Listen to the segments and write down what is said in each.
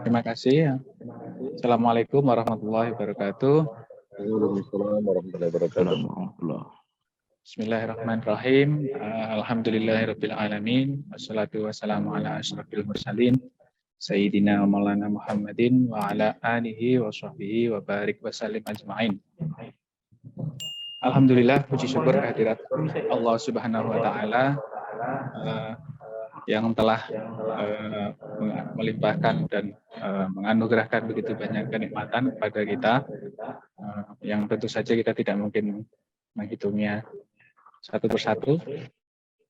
Terima kasih. Assalamualaikum warahmatullahi wabarakatuh. Waalaikumsalam warahmatullahi wabarakatuh. Bismillahirrahmanirrahim. Alhamdulillahirabbil alamin. Wassalatu wassalamu ala asyrofil mursalin Sayyidina wa Maulana Muhammadin wa ala alihi wa sahbihi wa barik wa salim ajma'in. Alhamdulillah, puji syukur kehadirat Allah Subhanahu wa taala yang telah melimpahkan dan menganugerahkan begitu banyak kenikmatan kepada kita, yang tentu saja kita tidak mungkin menghitungnya satu persatu.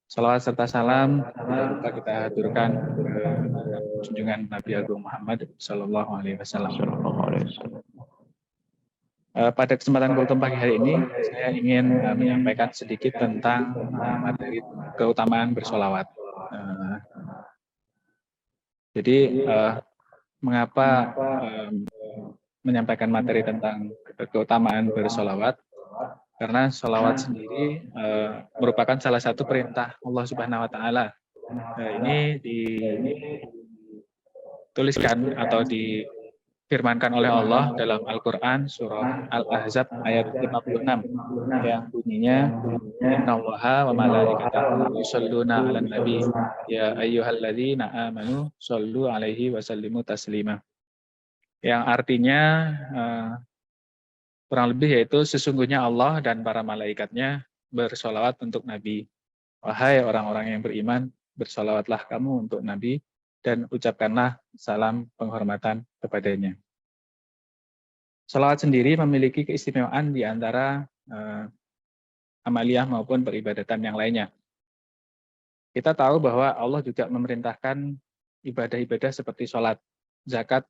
Salawat serta salam tidak lupa kita haturkan ke junjungan Nabi Agung Muhammad Sallallahu Alaihi Wasallam. Pada kesempatan kultum pagi hari ini, saya ingin menyampaikan sedikit tentang materi keutamaan bersolawat. Jadi, mengapa menyampaikan materi tentang keutamaan bersolawat? Karena sholawat sendiri merupakan salah satu perintah Allah Subhanahu Wa Taala. Ini dituliskan atau difirmankan oleh Allah dalam Al-Quran surah Al-Ahzab ayat 56 yang bunyinya Innallaha wa malaikatahu yusholluna 'alan nabi ya ayyuhalladzina amanu shollu 'alaihi wa sallimu taslima. Yang artinya kurang lebih yaitu sesungguhnya Allah dan para malaikatnya bersolawat untuk Nabi. Wahai orang-orang yang beriman, bersolawatlah kamu untuk Nabi dan ucapkanlah salam penghormatan kepadanya. Solawat sendiri memiliki keistimewaan di antara amaliyah maupun peribadatan yang lainnya. Kita tahu bahwa Allah juga memerintahkan ibadah-ibadah seperti sholat, zakat,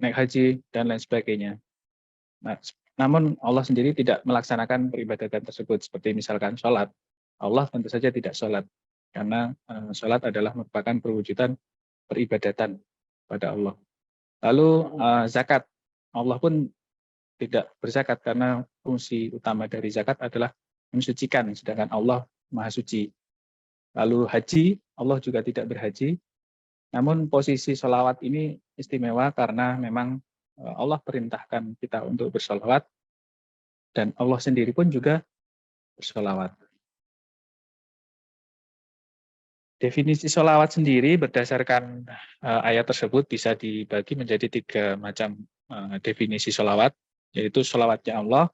naik haji, dan lain sebagainya. Nah, namun Allah sendiri tidak melaksanakan peribadatan tersebut seperti misalkan sholat. Allah tentu saja tidak sholat karena sholat adalah merupakan perwujudan peribadatan pada Allah. Lalu zakat, Allah pun tidak berzakat karena fungsi utama dari zakat adalah mensucikan, sedangkan Allah Maha Suci. Lalu haji, Allah juga tidak berhaji. Namun posisi sholawat ini istimewa karena memang Allah perintahkan kita untuk bersolawat dan Allah sendiri pun juga bersolawat. Definisi solawat sendiri berdasarkan ayat tersebut bisa dibagi menjadi 3 macam definisi solawat, yaitu solawatnya Allah,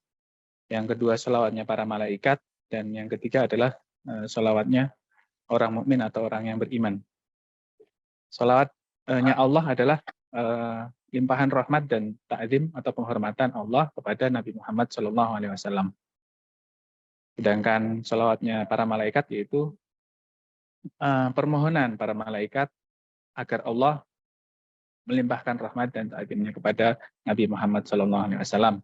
yang kedua solawatnya para malaikat, dan yang ketiga adalah solawatnya orang mukmin atau orang yang beriman. Solawatnya Allah adalah limpahan rahmat dan ta'zim atau penghormatan Allah kepada Nabi Muhammad SAW. Sedangkan sholawatnya para malaikat yaitu permohonan para malaikat agar Allah melimpahkan rahmat dan ta'zimnya kepada Nabi Muhammad SAW.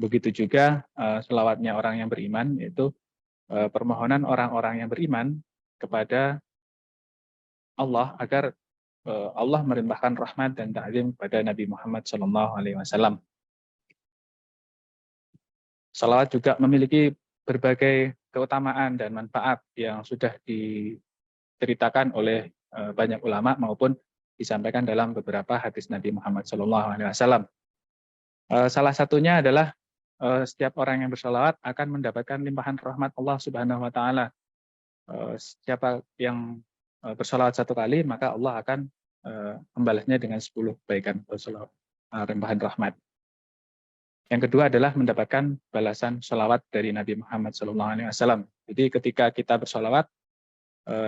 Begitu juga sholawatnya orang yang beriman yaitu permohonan orang-orang yang beriman kepada Allah agar Allah melimpahkan rahmat dan ta'zim kepada Nabi Muhammad SAW. Salawat juga memiliki berbagai keutamaan dan manfaat yang sudah diceritakan oleh banyak ulama maupun disampaikan dalam beberapa hadis Nabi Muhammad SAW. Salah satunya adalah setiap orang yang bersalawat akan mendapatkan limpahan rahmat Allah Subhanahu Wa Taala. Siapa yang bersalawat 1 kali maka Allah akan membalasnya dengan 10 kebaikan atau limpahan rahmat. Yang kedua adalah mendapatkan balasan sholawat dari Nabi Muhammad SAW. Jadi ketika kita bersolawat,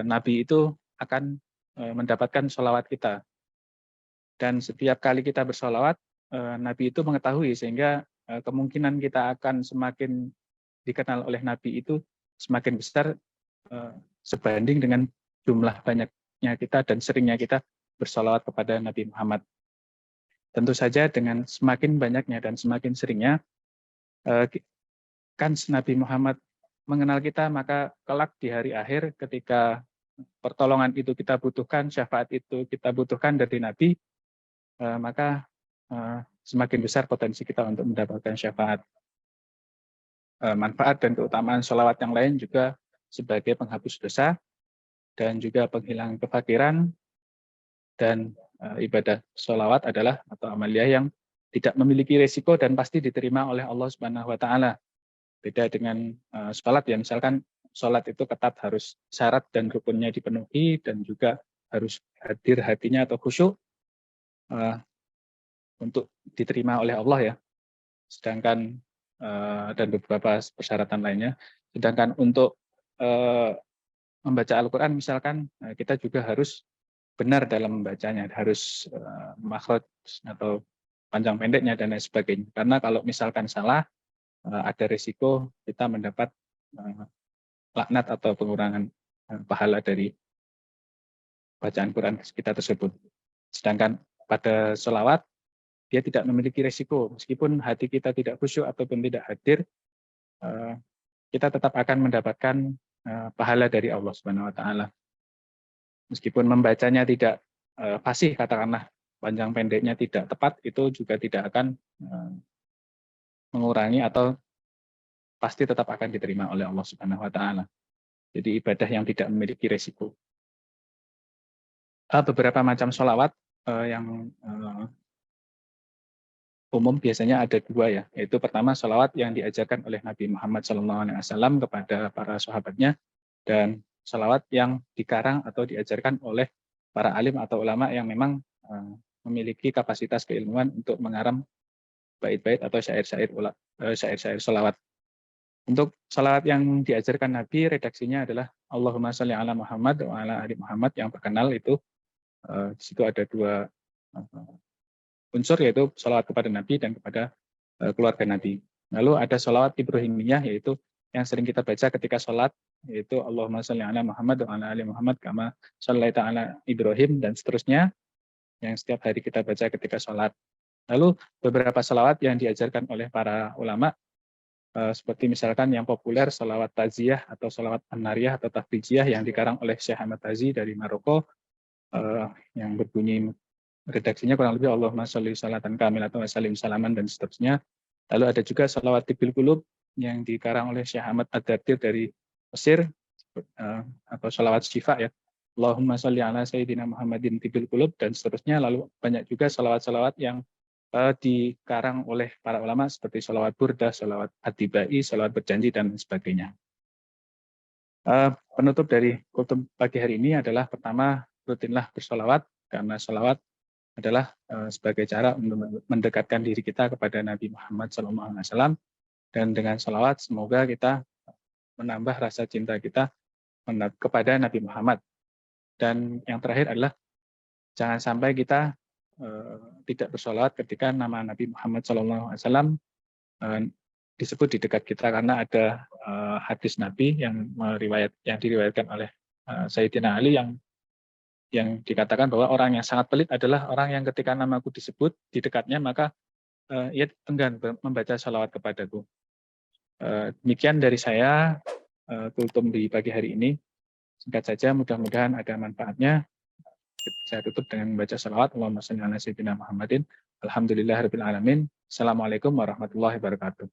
Nabi itu akan mendapatkan sholawat kita. Dan setiap kali kita bersolawat, Nabi itu mengetahui sehingga kemungkinan kita akan semakin dikenal oleh Nabi itu semakin besar sebanding dengan jumlah banyaknya kita dan seringnya kita bersolawat kepada Nabi Muhammad. Tentu saja dengan semakin banyaknya dan semakin seringnya, kan Nabi Muhammad mengenal kita, maka kelak di hari akhir ketika pertolongan itu kita butuhkan, syafaat itu kita butuhkan dari Nabi, maka semakin besar potensi kita untuk mendapatkan syafaat. Manfaat dan keutamaan sholawat yang lain juga sebagai penghapus dosa dan juga penghilang kefakiran dan ibadah sholawat adalah atau amaliyah yang tidak memiliki resiko dan pasti diterima oleh Allah Subhanahu wa taala. Beda dengan sholat ya, misalkan sholat itu ketat harus syarat dan rukunnya dipenuhi dan juga harus hadir hatinya atau khusyuk untuk diterima oleh Allah ya. Sedangkan dan beberapa persyaratan lainnya. Sedangkan untuk membaca Al-Quran misalkan kita juga harus benar dalam membacanya, harus makhraj atau panjang pendeknya dan lain sebagainya. Karena kalau misalkan salah, ada risiko kita mendapat laknat atau pengurangan pahala dari bacaan Quran kita tersebut. Sedangkan pada sholawat, dia tidak memiliki risiko. Meskipun hati kita tidak khusyuk ataupun tidak hadir, kita tetap akan mendapatkan pahala dari Allah Subhanahu wa taala. Meskipun membacanya tidak fasih, katakanlah panjang pendeknya tidak tepat, itu juga tidak akan mengurangi atau pasti tetap akan diterima oleh Allah Subhanahu wa taala. Jadi ibadah yang tidak memiliki resiko. Beberapa macam sholawat yang umum biasanya ada dua ya, yaitu pertama sholawat yang diajarkan oleh Nabi Muhammad SAW kepada para sahabatnya, dan sholawat yang dikarang atau diajarkan oleh para alim atau ulama yang memang memiliki kapasitas keilmuan untuk mengarang bait-bait atau syair-syair sholawat. Untuk sholawat yang diajarkan Nabi, redaksinya adalah Allahumma sholli ala Muhammad wa ala ali Muhammad, yang terkenal itu di situ ada dua unsur, yaitu sholawat kepada Nabi dan kepada keluarga Nabi. Lalu ada sholawat Ibrahimiyah, yaitu yang sering kita baca ketika sholat, yaitu Allahumma sholli ala Muhammad wa ala ali Muhammad kama shallaita ala Ibrahim, dan seterusnya, yang setiap hari kita baca ketika sholat. Lalu beberapa sholawat yang diajarkan oleh para ulama, seperti misalkan yang populer sholawat taziyah atau sholawat an-nariyah atau tafrijiyah yang dikarang oleh Syekh Ahmad Tazi dari Maroko, yang berbunyi redaksinya kurang lebih Allahumma sholli sholatan kamilatan wa sallim salaman dan seterusnya. Lalu ada juga sholawat tibil qulub yang dikarang oleh Syekh Ahmad Ad-Dardir dari Mesir, atau sholawat syifa ya, Allahumma sholli ala sayyidina Muhammadin tibil qulub dan seterusnya. Lalu banyak juga sholawat-sholawat yang dikarang oleh para ulama seperti sholawat burdah, sholawat at-tibai, sholawat berjanji dan sebagainya. Penutup dari khutbah pagi hari ini adalah pertama, rutinlah bersholawat, karena sholawat adalah sebagai cara untuk mendekatkan diri kita kepada Nabi Muhammad SAW, dan dengan sholawat semoga kita menambah rasa cinta kita kepada Nabi Muhammad. Dan yang terakhir adalah jangan sampai kita tidak bersholawat ketika nama Nabi Muhammad SAW disebut di dekat kita, karena ada hadis Nabi yang diriwayatkan oleh Sayyidina Ali yang dikatakan bahwa orang yang sangat pelit adalah orang yang ketika namaku disebut di dekatnya maka ia enggan membaca sholawat kepadaku. Demikian dari saya kultum di pagi hari ini. Singkat saja, mudah-mudahan ada manfaatnya. Saya tutup dengan membaca salawat Allahumma shalli ala sayyidina Muhammadin. Alhamdulillahirabbil alamin. Assalamualaikum warahmatullahi wabarakatuh.